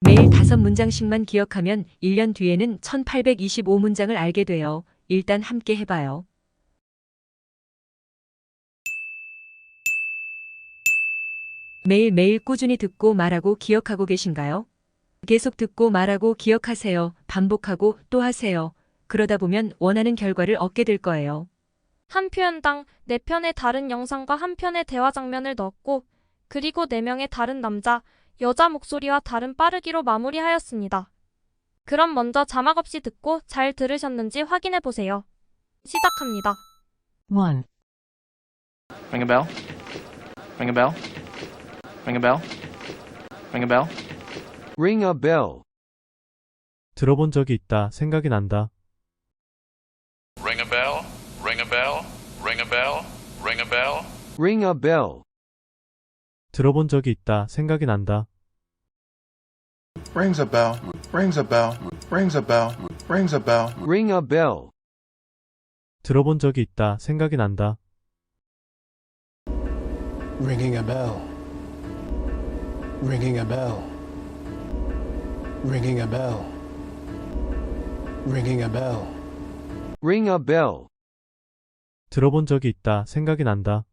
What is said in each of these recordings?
매일 5문장씩만 기억하면 1년 뒤에는 1825문장을 알게 돼요. 일단 함께 해봐요. 매일매일 꾸준히 듣고 말하고 기억하고 계신가요? 계속 듣고 말하고 기억하세요. 반복하고 또 하세요. 그러다 보면 원하는 결과를 얻게 될 거예요. 한 표현당 4편의 다른 영상과 한 편의 대화 장면을 넣었고, 그리고 4명의 다른 남자, 여자 목소리와 다른 빠르기로 마무리하였습니다. 그럼 먼저 자막 없이 듣고 잘 들으셨는지 확인해 보세요. 시작합니다. 1. Ring a bell? Ring a bell? Ring a bell? Ring a bell? Ring a bell. 들어본 적이 있다. 생각이 난다. Ring a bell, ring a bell, ring a bell, ring a bell. Ring a bell. 들어본 적이 있다. 생각이 난다. Rings a bell, rings a bell, rings a bell, rings a bell. Ring a bell. 들어본 적이 있다. 생각이 난다. Ringing a bell. Ringing a bell. Ringing a bell. Ringing a bell. Ring a bell. 들어본 적이 있다. 생각이 난다.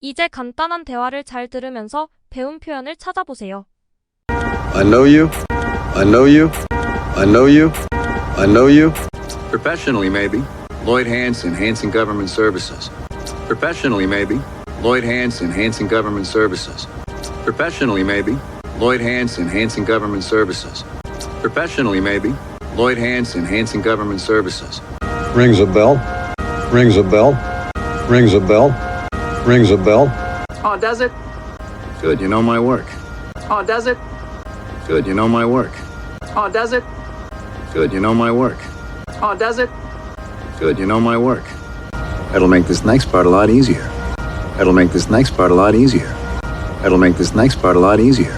이제 간단한 대화를 잘 들으면서 배운 표현을 찾아보세요. I know you. I know you. I know you. I know you. Professionally, maybe. Lloyd Hansen, Hansen Government Services. Professionally, maybe. Lloyd Hansen, Hansen Government Services. Professionally, maybe. Lloyd Hansen, Hansen Government Services. Professionally, maybe. Lloyd Hansen, Hansen Government Services. Rings a bell. Rings a bell. Rings a bell. Rings a bell. Oh, does it? Good, you know my work. Oh, does it? Good, you know my work. Oh, does it? Good, you know my work. Oh, does it? Good, you know my work. That'll make this next part a lot easier. That'll make this next part a lot easier. That'll make this next part a lot easier.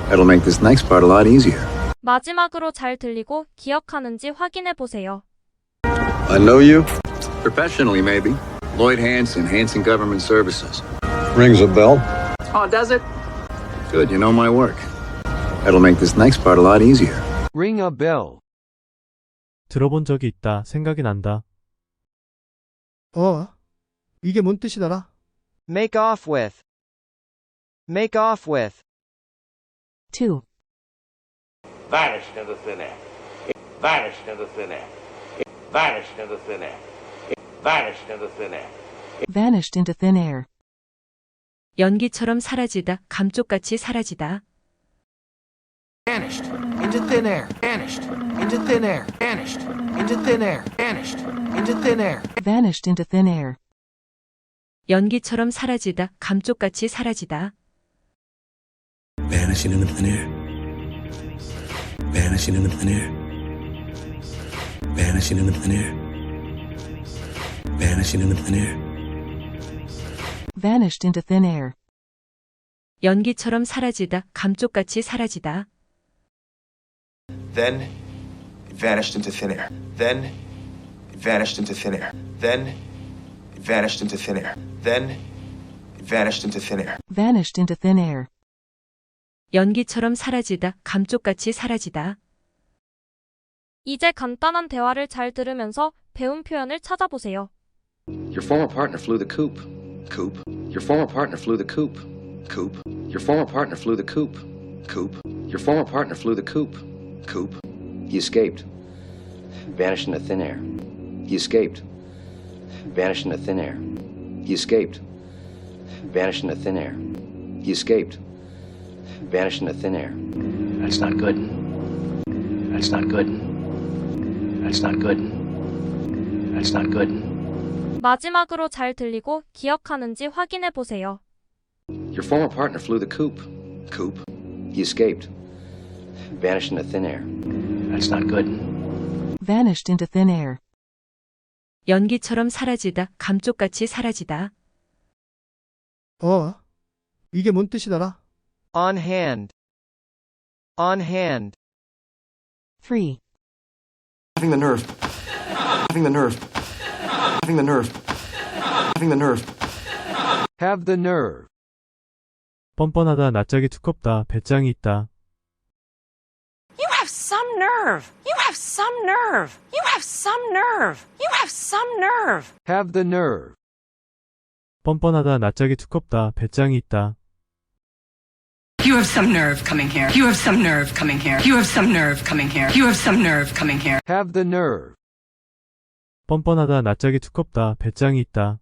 That'll make this next part a lot easier. 마지막으로 잘 들리고 기억하는지 확인해 보세요. I know you. Professionally, maybe. Lloyd Hansen, Hansen Government Services. Rings a bell. Oh, does it? Good, you know my work. That'll make this next part a lot easier. Ring a bell. 들어본 적이 있다. 생각이 난다. 이게 뭔 뜻이더라? Make off with. Make off with. 2. Vanished into thin air. Vanished into thin air. Vanished into thin air. Vanished into thin air. Vanished into thin air. 연기처럼 사라지다. 감쪽같이 사라지다. Vanished into thin air. Vanished into thin air. Vanished into thin air. Vanished into thin air. Vanished into thin air. 연기처럼 사라지다. 감쪽같이 사라지다. Vanishing into thin air. Vanishing into thin air. Vanishing into thin air. Vanishing into thin air. Vanished into thin air. 연기처럼 사라지다. 감쪽같이 사라지다. Then it vanished into thin air. Then it vanished into thin air. Then it vanished into thin air. Then it vanished into thin air. Vanished into thin air. 연기처럼 사라지다. 감쪽같이 사라지다. 이제 간단한 대화를 잘 들으면서 배운 표현을 찾아보세요. Your former partner flew the coop. Coop. Your former partner flew the coop. Coop. Your former partner flew the coop. Coop. Your former partner flew the coop. Coop. He escaped. Vanished into thin air. He escaped. Vanished into thin air. He escaped. Vanished into thin air. He escaped. Vanished into thin air. That's not good. That's not good. That's not good. That's not good. 마지막으로 잘 들리고 기억하는지 확인해 보세요. Your former partner flew the coop. Coop. He escaped. Vanished into thin air. That's not good. Vanished into thin air. 연기처럼 사라지다. 감쪽같이 사라지다. 이게 뭔 뜻이더라? On hand. On hand. 3. Having the nerve. Having the nerve. Having the nerve. Having the nerve. Have the nerve. 뻔뻔하다. 낯짝이 두껍다. 배짱이 있다. nerve. You have some nerve. You have some nerve. You have some nerve. Have the nerve. 뻔뻔하다, 낯짝이 두껍다, 배짱이 있다. You have some nerve coming here. You have some nerve coming here. You have some nerve coming here. You have some nerve coming here. Have the nerve. 뻔뻔하다, 낯짝이 두껍다, 배짱이 있다.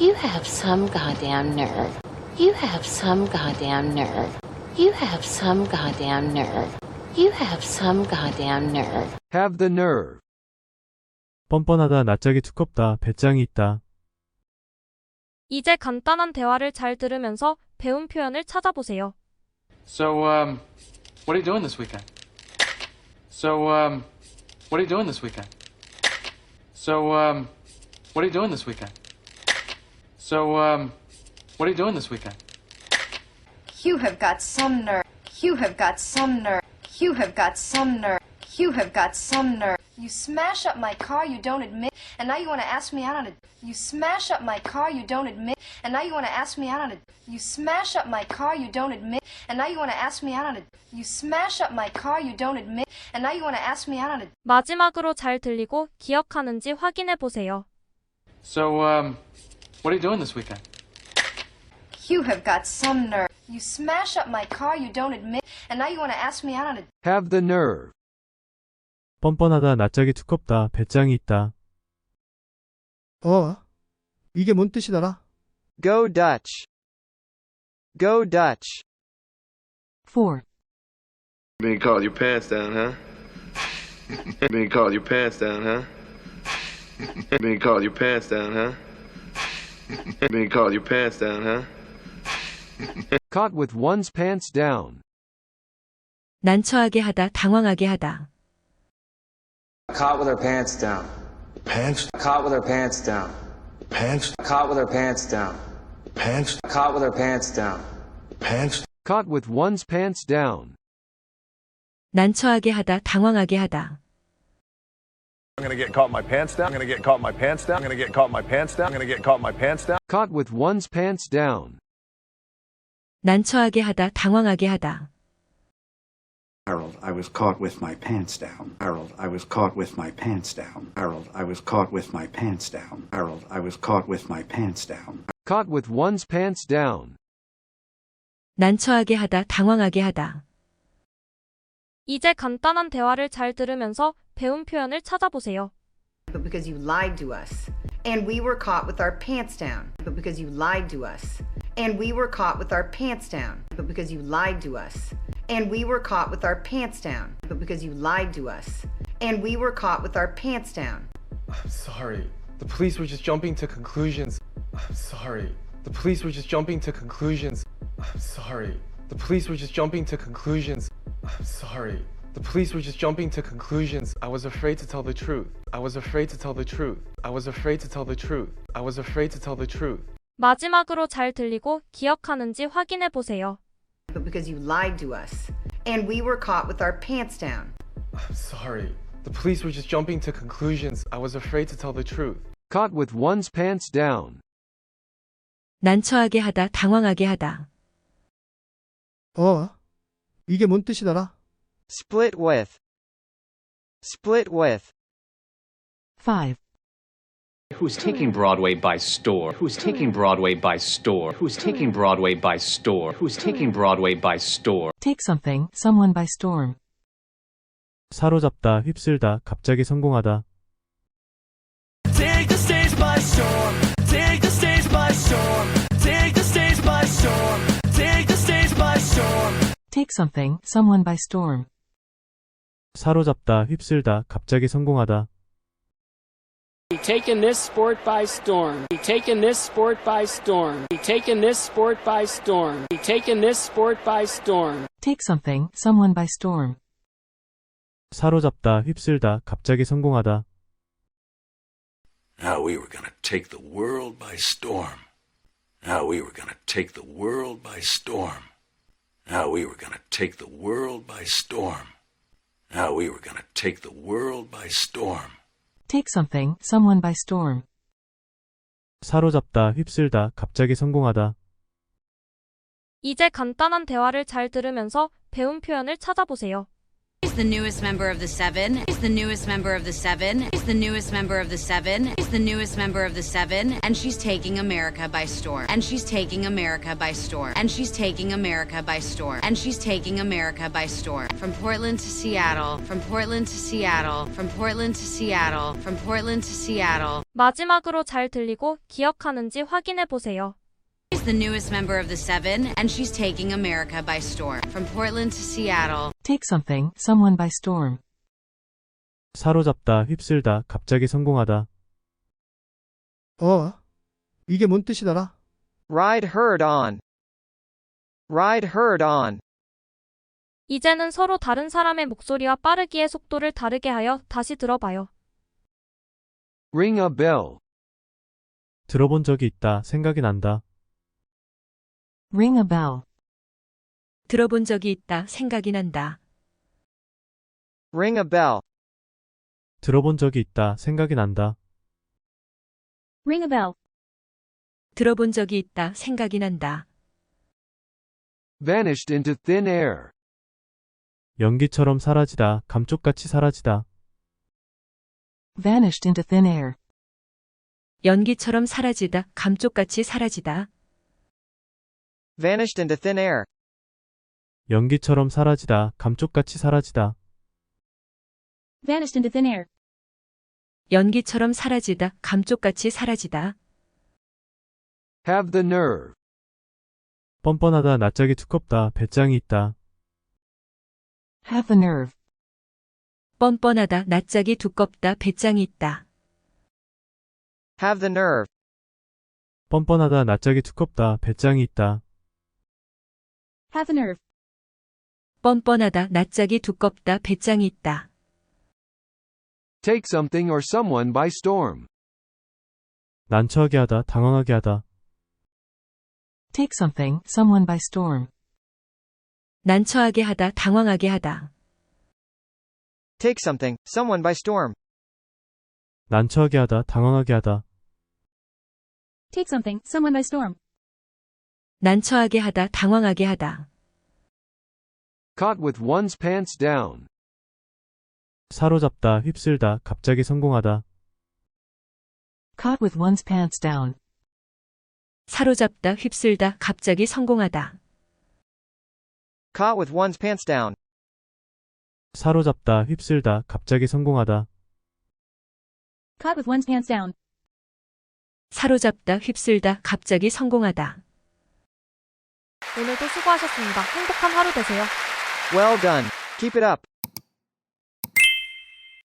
You have some goddamn nerve. You have some goddamn nerve. You have some goddamn nerve. You have some goddamn nerve. Have the nerve. 뻔뻔하다, 낯짝이 두껍다, 배짱이 있다. 이제 간단한 대화를 잘 들으면서 배운 표현을 찾아보세요. So, what are you doing this weekend? So, what are you doing this weekend? So, what are you doing this weekend? So, what are you doing this weekend? You have got some nerve. You have got some nerve. You have got some nerve. You have got some nerve. You smash up my car you don't admit, and now you want to ask me out on a... You smash up my car you don't admit, and now you want to ask me out on a... You smash up my car you don't admit, and now you want to ask me out on a... You smash up my car you don't admit, and now you want to ask me out on a... 마지막으로 잘 들리고 기억하는지 확인해 보세요. So, what are you doing this weekend? You have got some nerve. You smash up my car you don't admit, and now you want to ask me out on a... Have the nerve. 뻔뻔하다, 낯짝이 두껍다, 배짱이 있다. 이게 뭔 뜻이더라? Go Dutch. Go Dutch. 4. Being called your pants down, huh? Being called your pants down, huh? Being called your pants down, huh? Being called your pants down, huh? Caught with one's pants down. 난처하게 하다, 당황하게 하다. Caught with her pants down. Pants? Caught with her pants down. Pants? Caught with her pants down. Pants? Caught with her pants down. Pants? Caught with one's pants down. 난처하게 하다, 당황하게 하다. I'm gonna get caught my pants down. I'm gonna get caught my pants down. I'm gonna get caught my pants down. I'm gonna get caught my pants down. Caught with one's pants down. 난처하게 하다, 당황하게 하다. Harold, I was caught with my pants down. Harold, I was caught with my pants down. Harold, I was caught with my pants down. Harold, I was caught with my pants down. Caught with one's pants down. 난처하게 하다, 당황하게 하다. 이제 간단한 대화를 잘 들으면서 배운 표현을 찾아보세요. But because you lied to us, and we were caught with our pants down. But because you lied to us, and we were caught with our pants down. But because you lied to us, and we were caught with our pants down. But because you lied to us, and we were caught with our pants down. I'm sorry. The police were just jumping to conclusions. I'm sorry. The police were just jumping to conclusions. I'm sorry. The police were just jumping to conclusions. I'm sorry. The police were just jumping to conclusions. I was afraid to tell the truth. I was afraid to tell the truth. I was afraid to tell the truth. I was afraid to tell the truth. 마지막으로 잘 들리고 기억하는지 확인해 보세요. But because you lied to us, and we were caught with our pants down. I'm sorry. The police were just jumping to conclusions. I was afraid to tell the truth. Caught with one's pants down. 난처하게 하다, 당황하게 하다. 이게 뭔 뜻이더라? Split with. Split with. 5. Who's taking Broadway by storm? Who's taking Broadway by storm? Who's taking Broadway by storm? Who's taking Broadway by storm? Take something, someone by storm. 사로잡다, 휩쓸다, 갑자기 성공하다. Take the stage by storm. Take the stage by storm. Take the stage by storm. Take the stage by storm. Take something, someone by storm. 사로잡다, 휩쓸다, 갑자기 성공하다. Taking this sport by storm. Taking this sport by storm. Taking this sport by storm. Taking this sport by storm. Take something, someone by storm. 사로잡다, 휩쓸다, 갑자기 성공하다. Now we were going to take the world by storm. Now we were going to take the world by storm. Now we were going to take the world by storm. Now we were going to take the world by storm. Take something, someone by storm. 사로잡다, 휩쓸다, 갑자기 성공하다. 이제 간단한 대화를 잘 들으면서 배운 표현을 찾아보세요. Is the newest member of the seven. Is the newest member of the seven. Is the newest member of the seven. Is the newest member of the seven. And she's taking America by storm. And she's taking America by storm. And she's taking America by storm. And she's taking America by storm. From Portland to Seattle. From Portland to Seattle. From Portland to Seattle. From Portland to Seattle. 마지막으로 잘 들리고 기억하는지 확인해 보세요. Is the newest member of the seven, and she's taking America by storm. From Portland to Seattle. Take something, someone by storm. 사로잡다, 휩쓸다, 갑자기 성공하다. 이게 뭔 뜻이더라? Ride herd on. Ride herd on. 이제는 서로 다른 사람의 목소리와 빠르기의 속도를 다르게 하여 다시 들어봐요. Ring a bell. 들어본 적이 있다, 생각이 난다. Ring a bell. 들어본 적이 있다, 생각이 난다. Ring a bell. 들어본 적이 있다, 생각이 난다. Ring a bell. 들어본 적이 있다, 생각이 난다. Vanished into thin air. 연기처럼 사라지다, 감쪽같이 사라지다. Vanished into thin air. 연기처럼 사라지다, 감쪽같이 사라지다. Vanished into thin air. 연기처럼 사라지다, 감쪽같이 사라지다. Vanished into thin air. 연기처럼 사라지다, 감쪽같이 사라지다. Have the nerve. 뻔뻔하다, 낯짝이 두껍다, 배짱이 있다. Have the nerve. 뻔뻔하다, 낯짝이 두껍다, 배짱이 있다. Have the nerve. 뻔뻔하다, 낯짝이 두껍다, 배짱이 있다. Have the nerve. 뻔뻔하다, 낯짝이 두껍다, 배짱이 있다. Take something or someone by storm. 난처하게 하다, 당황하게 하다. Take something, someone by storm. 난처하게 하다, 당황하게 하다. Take something, someone by storm. 난처하게 하다, 당황하게 하다. Take something, someone by storm. 난처하게 하다, 당황하게 하다. Caught with one's pants down. 사로잡다, 휩쓸다, 갑자기 성공하다. Caught with one's pants down. 사로잡다, 휩쓸다, 갑자기 성공하다. Caught with one's pants down. 사로잡다, 휩쓸다, 갑자기 성공하다. Caught with one's pants down. 사로잡다, 휩쓸다, 갑자기 성공하다. 오늘도 수고하셨습니다. 행복한 하루 되세요. Well done. Keep it up.